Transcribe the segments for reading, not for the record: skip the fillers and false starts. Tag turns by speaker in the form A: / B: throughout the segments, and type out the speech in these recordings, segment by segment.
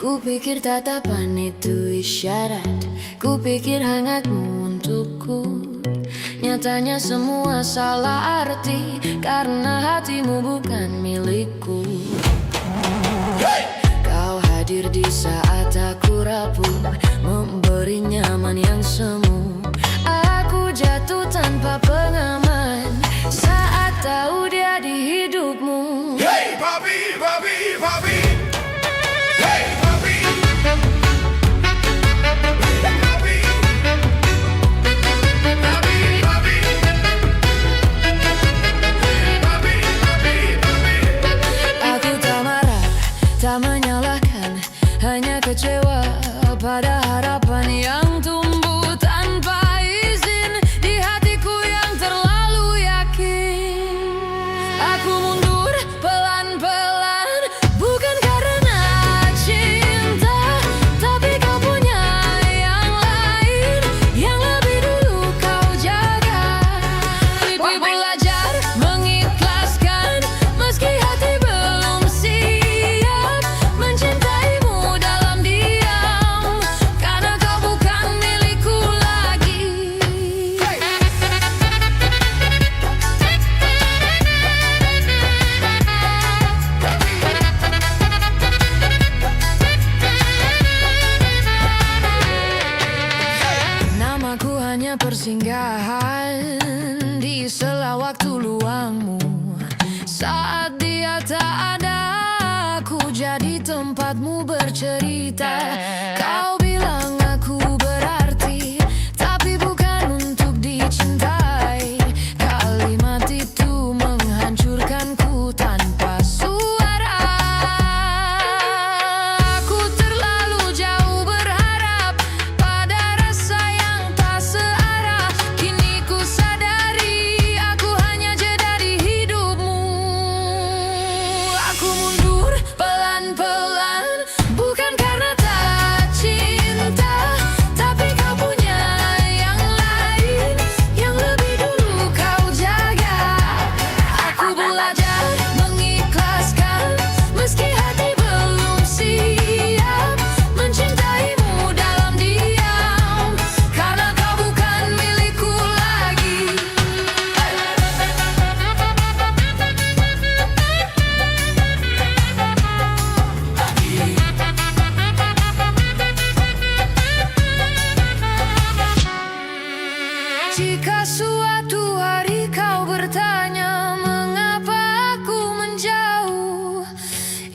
A: Kupikir tatapan itu isyarat, kupikir hangatmu untukku. Nyatanya semua salah arti, karena hatimu bukan milikku. Kau hadir di saat aku rapuh, memberi nyaman yang semu. Aku jatuh tanpa pengaman saat tahu dia di hidupmu.
B: Hey, papi, papi, papi. Hey, papi. Papi. Papi, papi. Papi, papi, papi.
A: Aku tak marah, tak menyalahkan, hanya kecewa pada harapan yang tumbuh tanpa izin di hatiku yang terlalu yakin. Aku mundur pelan-pelan, bukan karena cinta, tapi kau punya yang lain, yang lebih dulu kau jaga. Tapi belajar mengikhlaskan, meski hati belum siap mencintaimu dalam diam, karena kau bukan milikku lagi. Namaku hanya persinggahan di sela waktu luangmu. Saat dia tak ada, aku jadi tempatmu bercerita. Kau bilang aku berarti, tapi bukan untuk dicintai. Kalimat itu menghancurkanku tanpa suara. Aku terlalu jauh berharap pada rasa yang tak searah. Kini ku sadari aku hanya jeda di hidupmu. Aku mundur pelan-pelan, bukan karena tak cinta, tapi kau punya yang lain, yang lebih dulu kau jaga. Aku belajar mengikhlaskan, meski hati belum siap mencintaimu dalam diam, karena kau bukan milikku lagi. Jika suatu hari kau bertanya mengapa aku menjauh,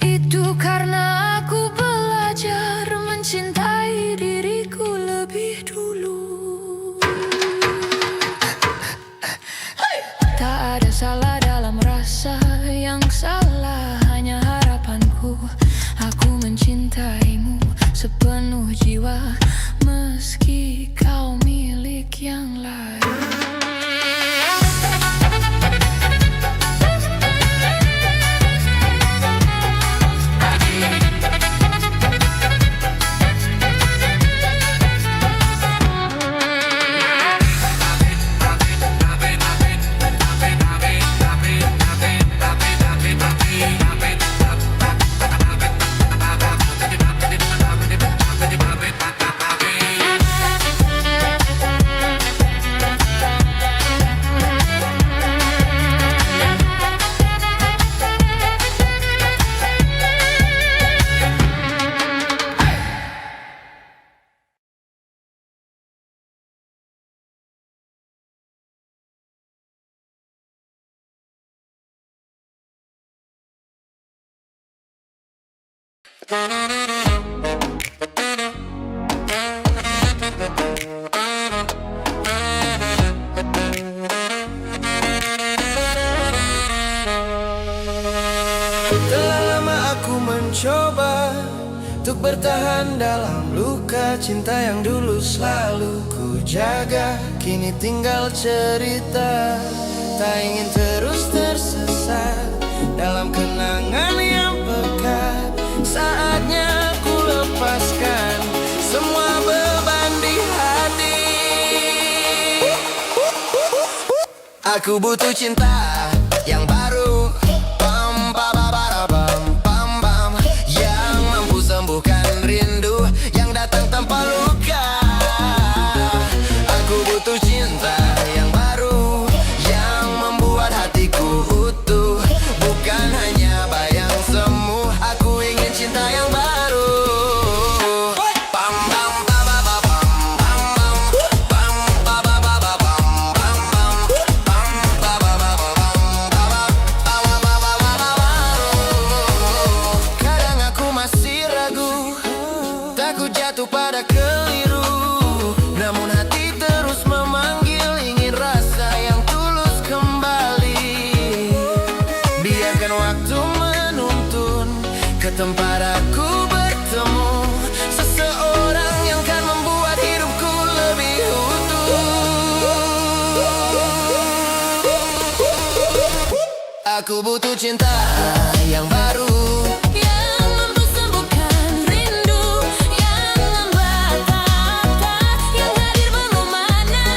A: itu karena aku belajar mencintai diriku lebih dulu. Tak ada salah dalam rasa, yang salah hanya harapanku. Aku mencintaimu sepenuh jiwa, meski kau milik yang lain.
C: Telah lama aku mencoba untuk bertahan dalam luka cinta yang dulu selalu ku jaga. Kini tinggal cerita, tak ingin terus tersesat dalam kenangan yang pekat. Saatnya ku lepaskan semua beban di hati. Aku butuh cinta yang baru, pam pam pam pam pam, yang mampu sembuhkan rindu yang datang tanpa luka. Aku butuh cinta yang baru, yang membuat hatiku utuh, bukan hanya bayang semu. Aku ingin cinta yang baru. Pam pam pam pam pam pam pam pam pam pam. Kadang aku masih ragu, takut jatuh pada keliru, namun hati terus memanggil, ingin rasa yang tulus kembali. Biarkan waktu menuntun ke tempat aku bertemu seseorang yang kan membuat hidupku lebih utuh. Aku butuh cinta yang baru,
A: Yang mampu sembuhkan rindu yang membata-bata, yang hadir mana.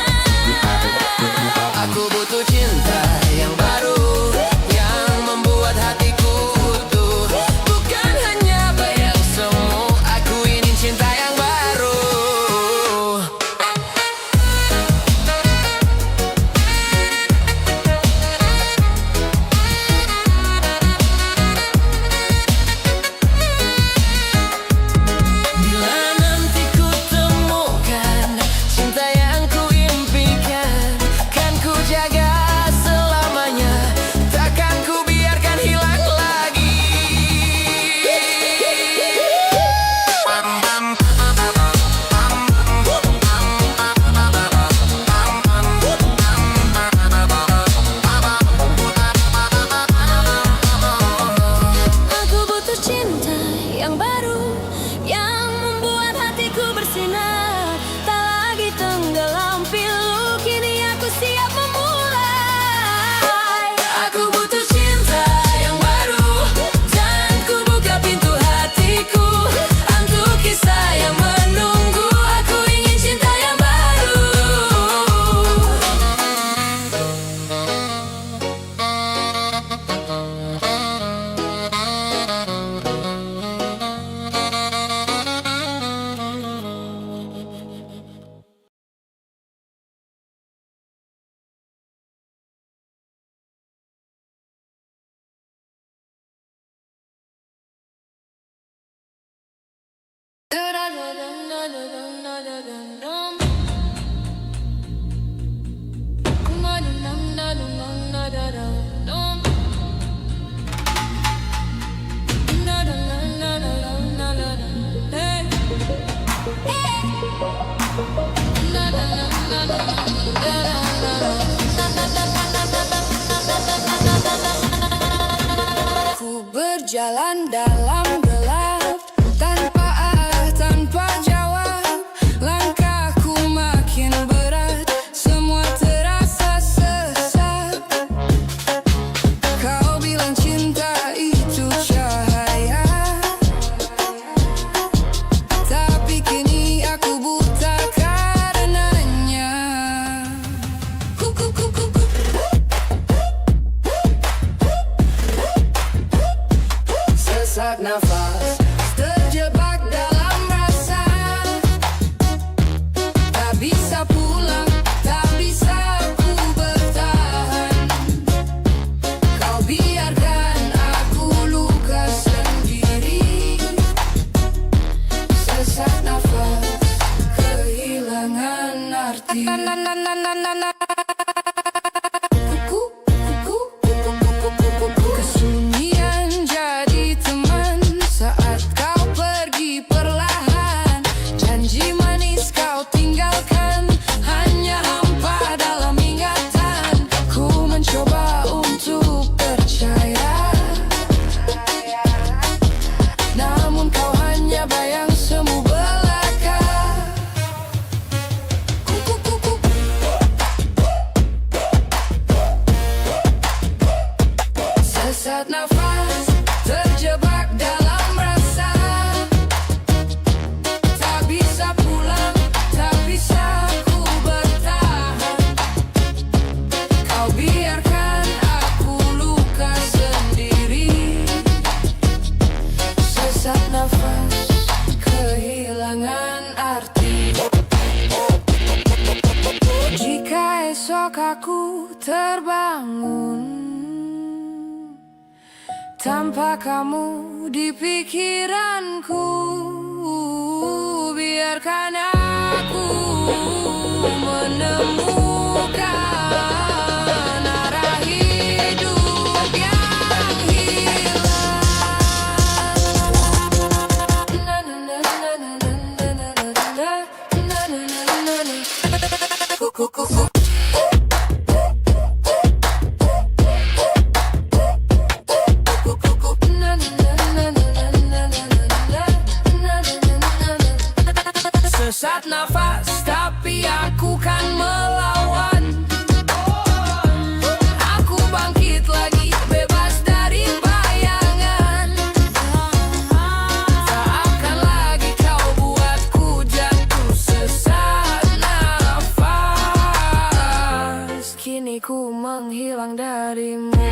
C: aku butuh cinta yang baru, yang membuat hatiku utuh, bukan hanya bayang semu. Aku ingin cinta yang baru. Bila nanti ku temukan cinta yang ku impikan, kan ku jaga selamanya, takkan ku biarkan hilang lagi.
A: Aku butuh cinta yang baru, yang membuat hatiku bersinar, tak lagi tenggelam pilu, kini aku siap memulai. Aku butuh cinta yang baru, dan ku buka pintu hatiku untuk kisah yang menunggu. Aku ingin cinta yang baru. Ku berjalan dalam gelap, tanpa arah, tanpa jawab. Langkahku makin berat, semua terasa sesak. Kau bilang cinta itu cahaya, tapi kini aku buta karenanya. Sesak nafas, terjebak dalam rasa, tak bisa pulang, tak bisa ku bertahan. Kau biarkan aku luka sendiri. Sesak nafas, kehilangan arti. Kesunyian jadi teman saat kau pergi perlahan. Janji manis kau tinggalkan, hanya hampa dalam ingatan. Ku mencoba untuk percaya, namun kau hanya bayang. Tanpa kamu di pikiranku, biarkan aku menemukan arah hidup yang hilang. Sesak nafas, tapi aku kan melawan. Aku bangkit lagi, bebas dari bayangan. Tak akan lagi kau buatku jatuh sesak nafas. Kini ku menghilang darimu.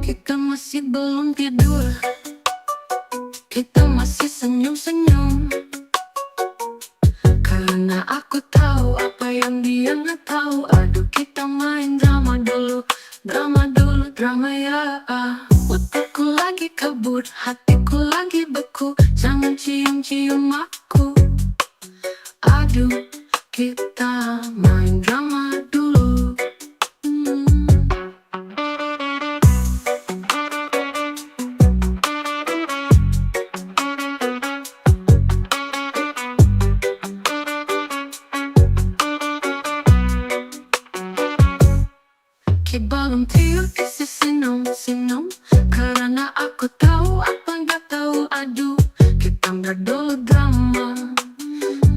A: Kita masih belum tidur, kita masih senyum-senyum. Karena aku tahu apa yang dia nggak tahu. Aduh, kita main drama dulu, drama dulu, drama ya. Otakku lagi kabur, hatiku lagi beku. Jangan cium-cium aku. Aduh, kita main drama dulu. Belum tidur isi senyum-senyum. Karena aku tahu apa nggak tahu. Aduh, kita nggak dulu drama.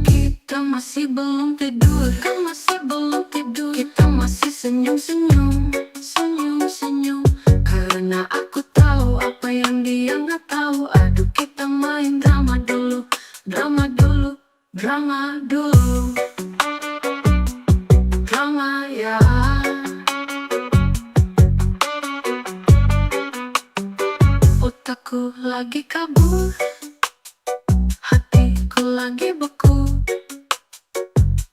A: Kita masih belum tidur, kita masih belum tidur. Kita masih senyum-senyum, senyum-senyum. Karena aku tahu apa yang dia nggak tahu. Aduh, kita main drama dulu, drama dulu, drama dulu. Drama ya. Otakku lagi kabur, hatiku lagi beku.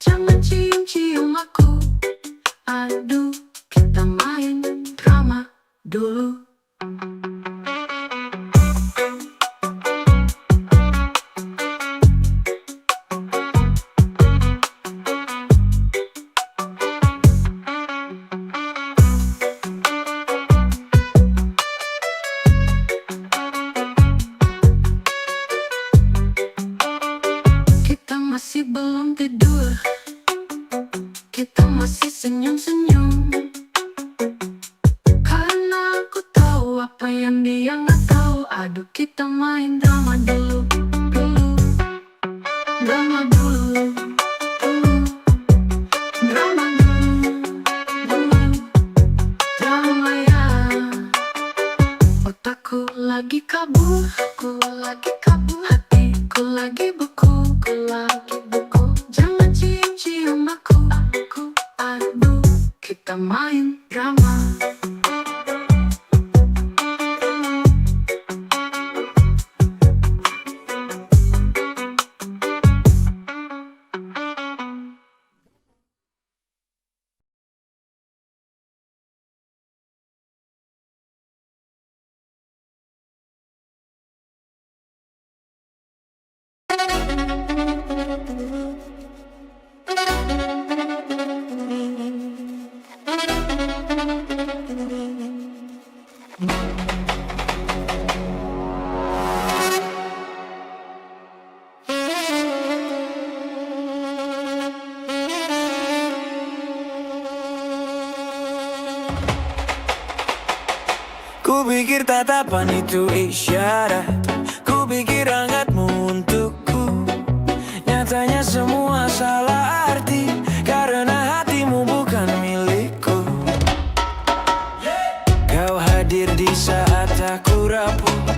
A: Jangan cium-cium aku. Aduh, kita main drama dulu. Masih belum tidur, kita masih senyum-senyum. Karena aku tahu apa yang dia nggak tahu. Aduh, kita main drama dulu, dulu, drama dulu, dulu, drama dulu, dulu, drama ya. Otakku lagi kabur, aku lagi kabur. Hatiku lagi beku, aku lagi beku. Jangan cium-cium aku, aduh, kita main drama.
D: Ku pikir tatapan itu isyarat, ku pikir hangatmu untukku. Nyatanya semua salah arti, karena hatimu bukan milikku. Kau hadir di saat aku rapuh,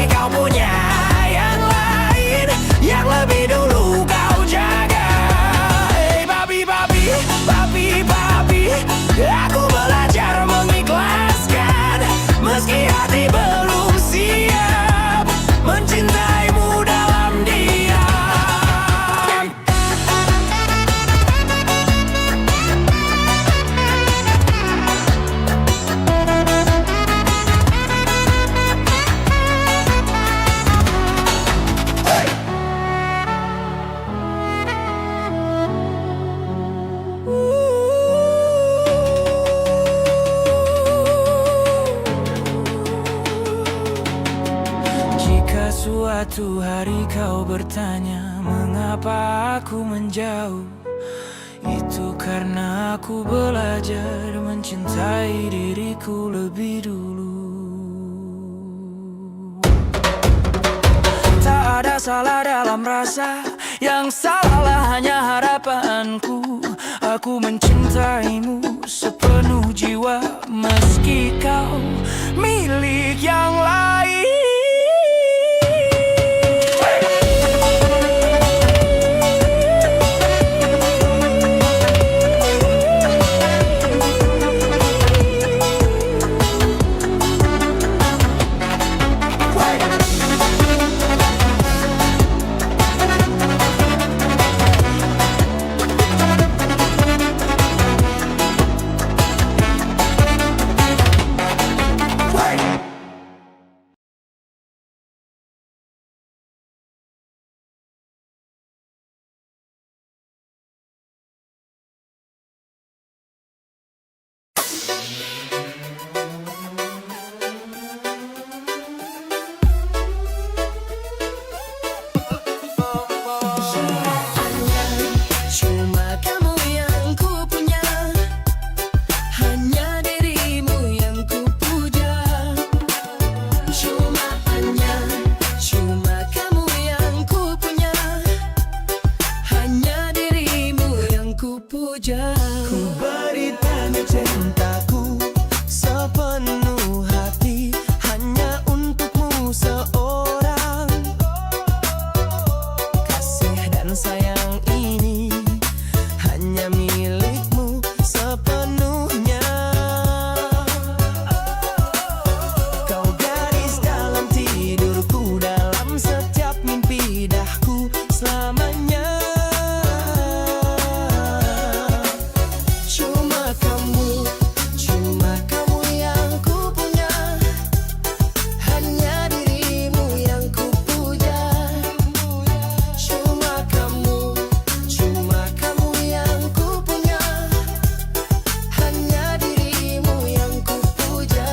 D: Tapi kau punya yang lain, yang lebih dulu kau jaga. Hey papi, papi, papi, papi, aku belajar mengikhlaskan. Meski hati belum siap mencintaimu dalam diam. Jika suatu hari kau bertanya mengapa aku menjauh, itu karena aku belajar mencintai diriku lebih dulu. Tak ada salah dalam rasa, yang salah hanya harapanku. Aku mencintaimu sepenuh jiwa, meski kau milik yang lain.
A: Cuma kamu yang ku punya, hanya dirimu yang ku puja. Cuma kamu yang ku punya, hanya dirimu yang ku puja.
D: Ku beri tanda cintaku sepenuh hati, hanya untukmu seorang. Kasih dan sayang ini hanya milikmu sepenuhnya. Kau gadis dalam tidurku, dalam setiap mimpi dahku selamanya.
A: Cuma kamu yang ku punya, hanya dirimu yang ku puja. Cuma kamu yang ku punya, hanya dirimu yang ku puja.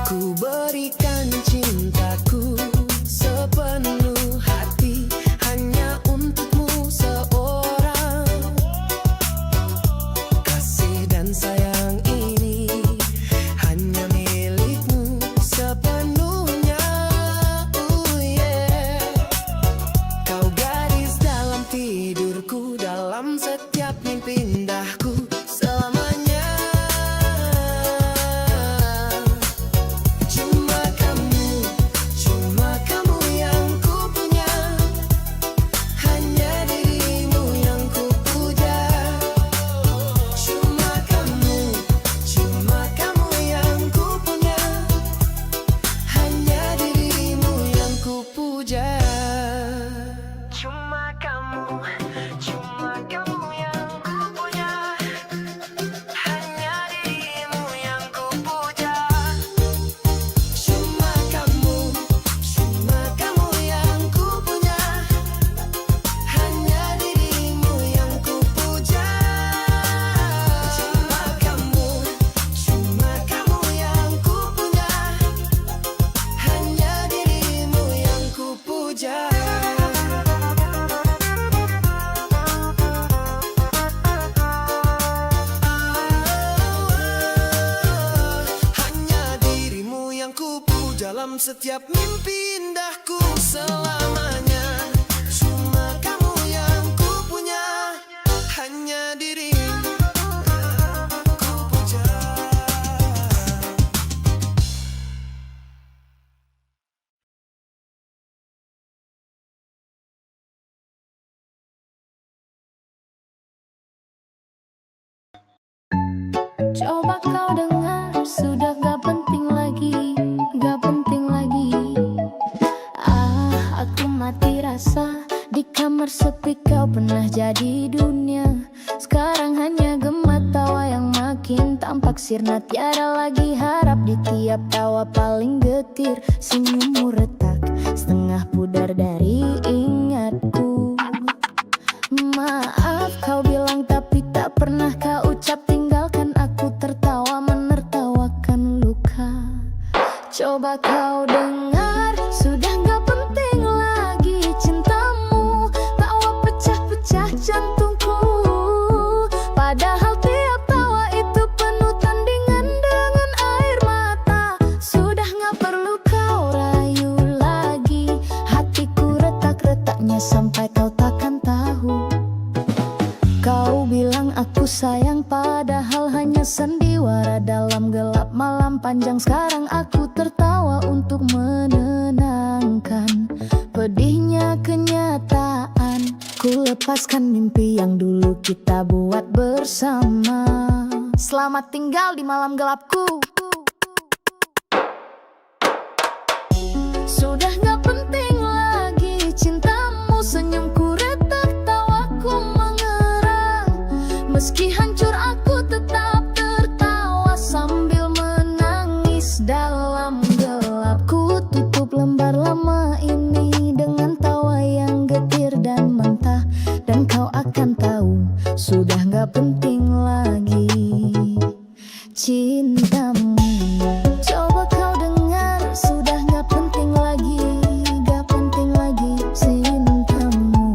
A: Ku berikan cintaku sepenuh hati, hanya untukmu seorang. Kasih dan sayang ini hanya milikmu sepenuhnya. Kau gadis dalam tidurku, dalam setiap mimpi indahku selamanya. Cuma
D: Dalam setiap mimpi indahku selamanya, cuma kamu yang ku punya, hanya dirimu ku puja.
A: Coba kau dengar, sudah gak penting lagi, gak penting lagi. Aku mati rasa, di kamar sepi kau pernah jadi dunia. Sekarang hanya gema tawa yang makin tampak sirna. Tiada lagi harap di tiap tawa paling getir. Senyummu retak, setengah pudar dari ingatku. Maaf kau bilang tapi tak pernah kau ucap. Tinggalkan aku tertawa menertawakan luka. Coba kau dengar, sudah gak penting lagi cintamu. Tawa pecah-pecah jantungku, padahal tiap tawa itu penuh tandingan dengan air mata. Sudah gak perlu kau rayu lagi, hatiku retak-retaknya sampai kau takkan tahu. Kau bilang aku sayang, padahal hanya sandiwara dalam gelap malam panjang. Sekarang aku tertawa untuk menenangkan pedihnya kenyataan. Ku lepaskan mimpi yang dulu kita buat bersama. Selamat tinggal di malam gelapku. Sudah gak penting lagi cintamu. Senyumku retak, tawaku mengerang. Meski hancur aku tetap tertawa sambil menangis dalam gelap. Ku tutup lembar lama ini dengan tawa yang getir dan mentah. Dan kau akan tahu, sudah gak penting lagi cintamu. Coba kau dengar, sudah gak penting lagi, gak penting lagi cintamu.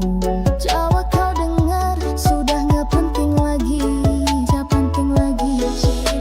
A: Coba kau dengar, sudah gak penting lagi, gak penting lagi cintamu.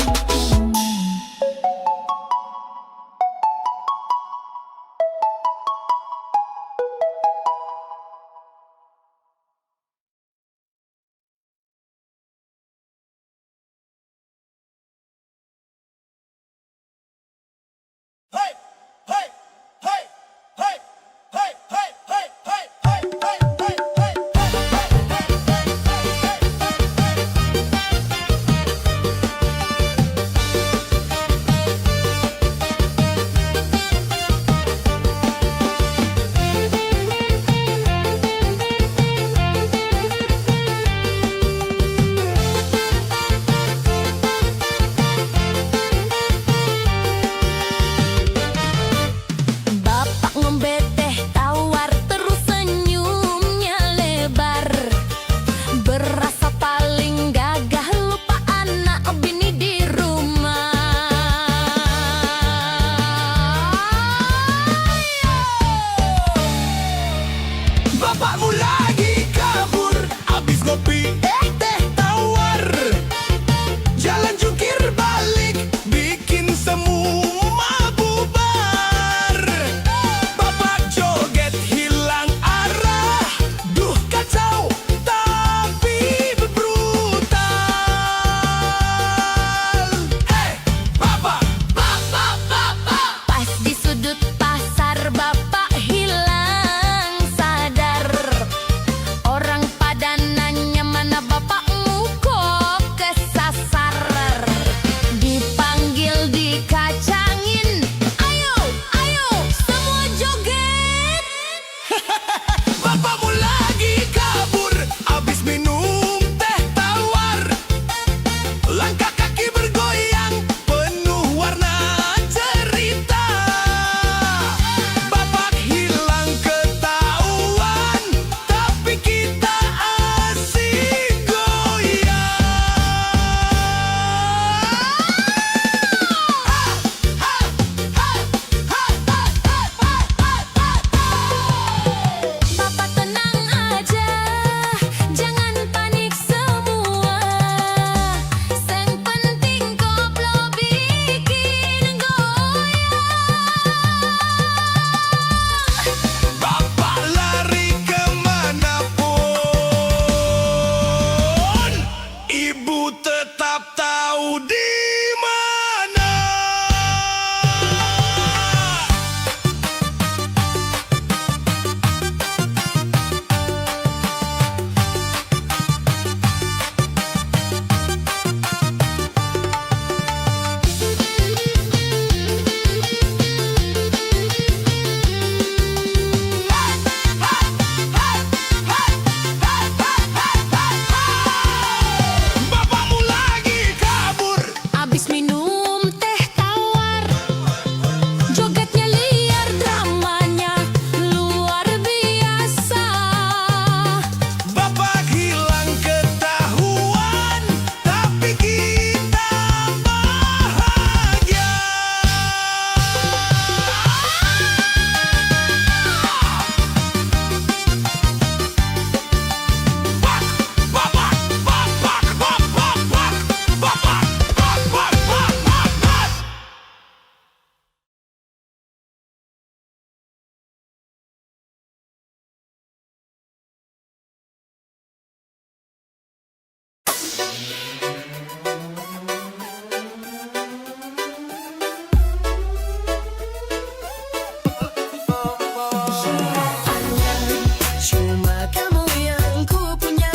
D: Cuma kamu yang ku punya,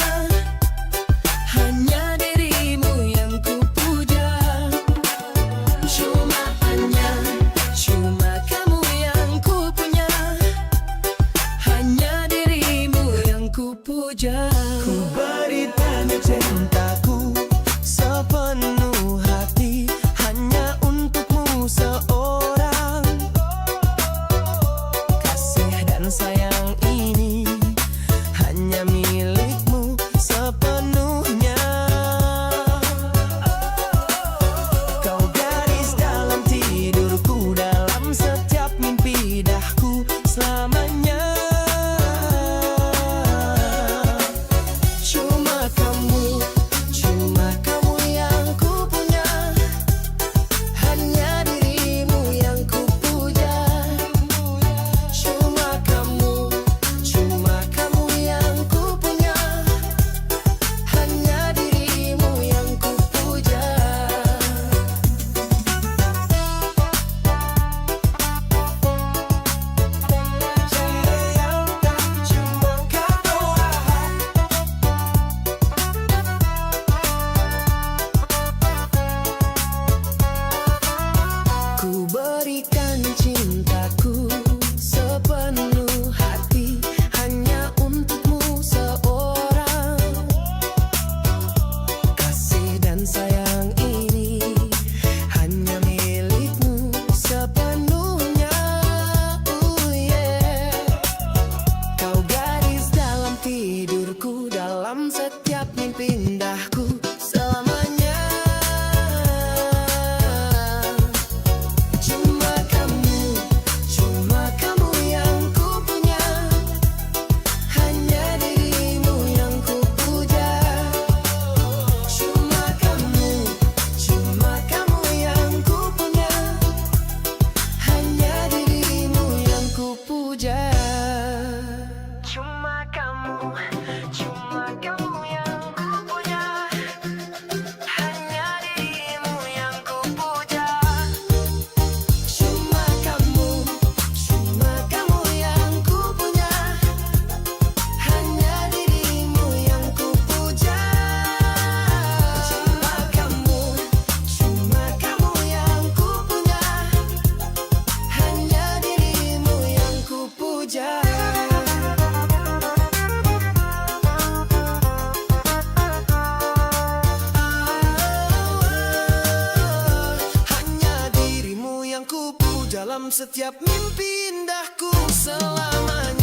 D: hanya dirimu yang ku puja. Cuma kamu yang ku punya, hanya dirimu yang ku puja. Ku beri tanda cintaku sepenuh hati, hanya untukmu seorang. Kasih dan sayang ini hanya milikmu sepenuhnya. Kau gadis dalam tidurku, dalam setiap mimpi indahku selamanya. Cuma kamu yang ku punya, hanya dirimu yang ku puja. Cuma kamu yang ku punya, hanya dirimu yang ku puja. Ku berikan cintaku sepenuh hati, hanya untukmu seorang. Kasih dan sayang ini hanya milikmu sepenuhnya. Yeah. Kau gadis dalam tidurku, dalam setiap mimpi indahku selamanya. Cuma kamu yang ku punya, hanya dirimu yang ku puja. Cuma kamu yang ku punya, hanya dirimu yang ku puja. Cuma kamu yang ku punya, hanya dirimu yang ku puja. Cuma kamu yang ku punya, hanya dirimu yang ku puja. Cuma kamu yang ku punya, hanya dirimu yang ku puja. Hanya dirimu yang ku puja, dalam setiap mimpi indahku selamanya.